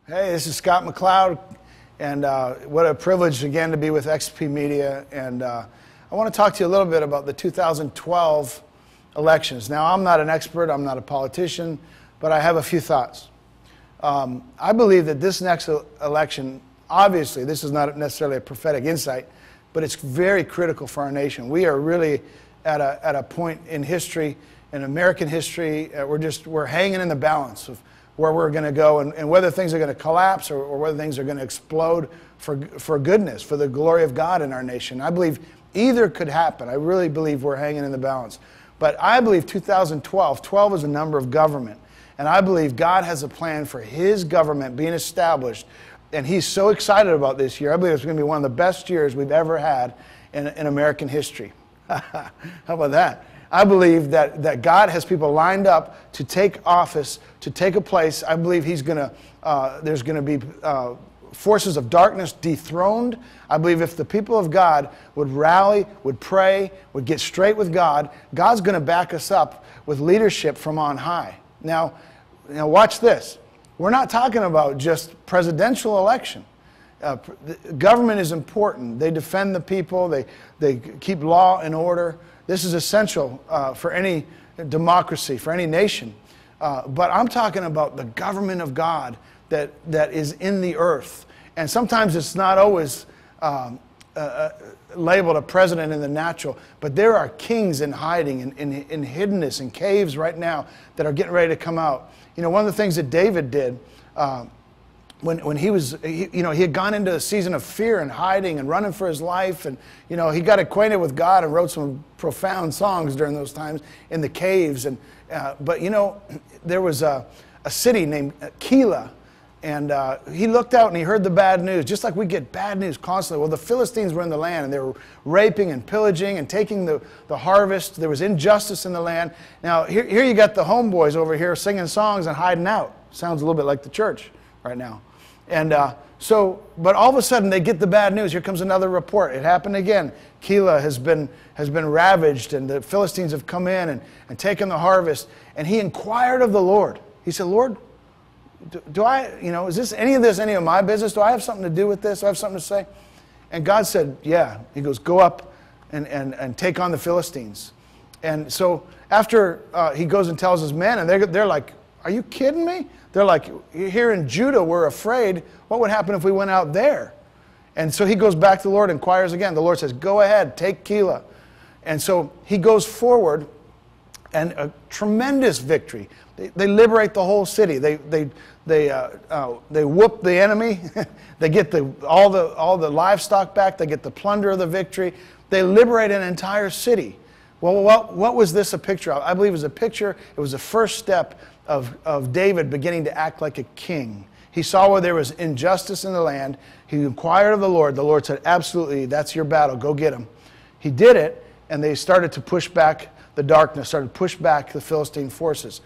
Hey, this is Scott MacLeod, and what a privilege again to be with XP Media. And I want to talk to you a little bit about the 2012 elections. Now, I'm not an expert, I'm not a politician, but I have a few thoughts. I believe that this next election, obviously, this is not necessarily a prophetic insight, but it's very critical for our nation. We are really at a point in history, in American history, we're hanging in the balance of where we're going to go and whether things are going to collapse or whether things are going to explode for goodness, for the glory of God in our nation. I believe either could happen. I really believe we're hanging in the balance. But I believe 2012, 12 is a number of government. And I believe God has a plan for His government being established. And He's so excited about this year. I believe it's going to be one of the best years we've ever had in American history. How about that? I believe that God has people lined up to take office, to take a place. I believe there's going to be forces of darkness dethroned. I believe if the people of God would rally, would pray, would get straight with God, God's going to back us up with leadership from on high. Now watch this. We're not talking about just presidential election. Government is important. They defend the people. They keep law and order. This is essential for any democracy, for any nation. But I'm talking about the government of God that is in the earth. And sometimes it's not always labeled a president in the natural, but there are kings in hiding, in hiddenness, in caves right now that are getting ready to come out. You know, one of the things that David did when he had gone into a season of fear and hiding and running for his life, and he got acquainted with God and wrote some profound songs during those times in the caves. And but there was a city named Keilah, and he looked out and he heard the bad news, just like we get bad news constantly. Well, the Philistines were in the land, and they were raping and pillaging and taking the harvest. There was injustice in the land. Now here you got the homeboys over here singing songs and hiding out. Sounds a little bit like the church right now. And but all of a sudden they get the bad news. Here comes another report. It happened again. Keilah has been ravaged, and the Philistines have come in and taken the harvest. And he inquired of the Lord. He said, Lord, is any of my business? Do I have something to do with this? Do I have something to say? And God said, yeah. He goes, go up and take on the Philistines. And so after he goes and tells his men, and they're like, are you kidding me? They're like, here in Judah, we're afraid. What would happen if we went out there? And so he goes back to the Lord, inquires again. The Lord says, go ahead, take Keilah. And so he goes forward, and a tremendous victory. They liberate the whole city. They whoop the enemy. They get all the livestock back. They get the plunder of the victory. They liberate an entire city. Well, what was this a picture of? I believe it was a picture. It was the first step of David beginning to act like a king. He saw where there was injustice in the land. He inquired of the Lord. The Lord said, absolutely, that's your battle. Go get him. He did it, and they started to push back the darkness, started to push back the Philistine forces.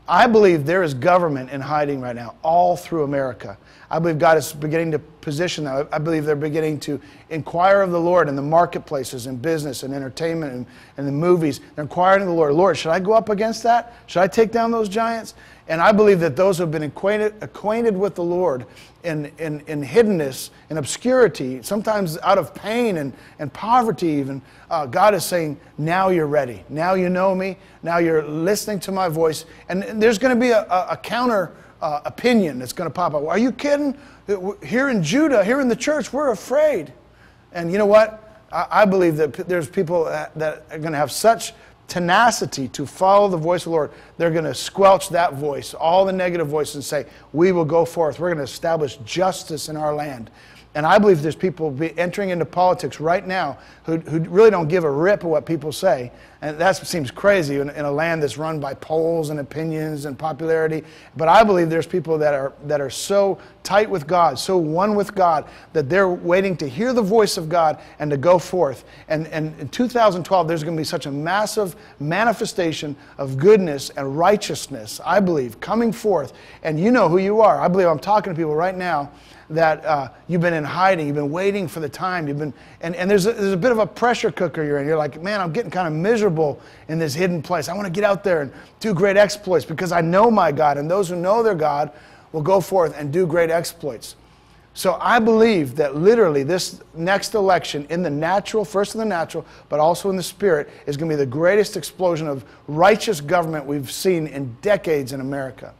I believe there is government in hiding right now, all through America. I believe God is beginning to position them. I believe they're beginning to inquire of the Lord in the marketplaces, in business, and entertainment, and the movies. They're inquiring of the Lord. Lord, should I go up against that? Should I take down those giants? And I believe that those who have been acquainted with the Lord in hiddenness, in obscurity, sometimes out of pain and poverty even, God is saying, now you're ready. Now you know me. Now you're listening to my voice. And there's going to be a counter opinion that's going to pop up. Are you kidding? Here in Judah, here in the church, we're afraid. And you know what? I believe that there's people that are going to have such tenacity to follow the voice of the Lord. They're going to squelch that voice, all the negative voices, and say, we will go forth. We're going to establish justice in our land. And I believe there's people entering into politics right now who really don't give a rip of what people say. And that seems crazy in a land that's run by polls and opinions and popularity. But I believe there's people that are so tight with God, so one with God, that they're waiting to hear the voice of God and to go forth. And in 2012, there's going to be such a massive manifestation of goodness and righteousness, I believe, coming forth. And you know who you are. I believe I'm talking to people right now that you've been in hiding, you've been waiting for the time, and there's a bit of a pressure cooker you're in. You're like, man, I'm getting kind of miserable in this hidden place. I want to get out there and do great exploits because I know my God, and those who know their God will go forth and do great exploits. So I believe that literally this next election in the natural, first in the natural, but also in the spirit, is going to be the greatest explosion of righteous government we've seen in decades in America.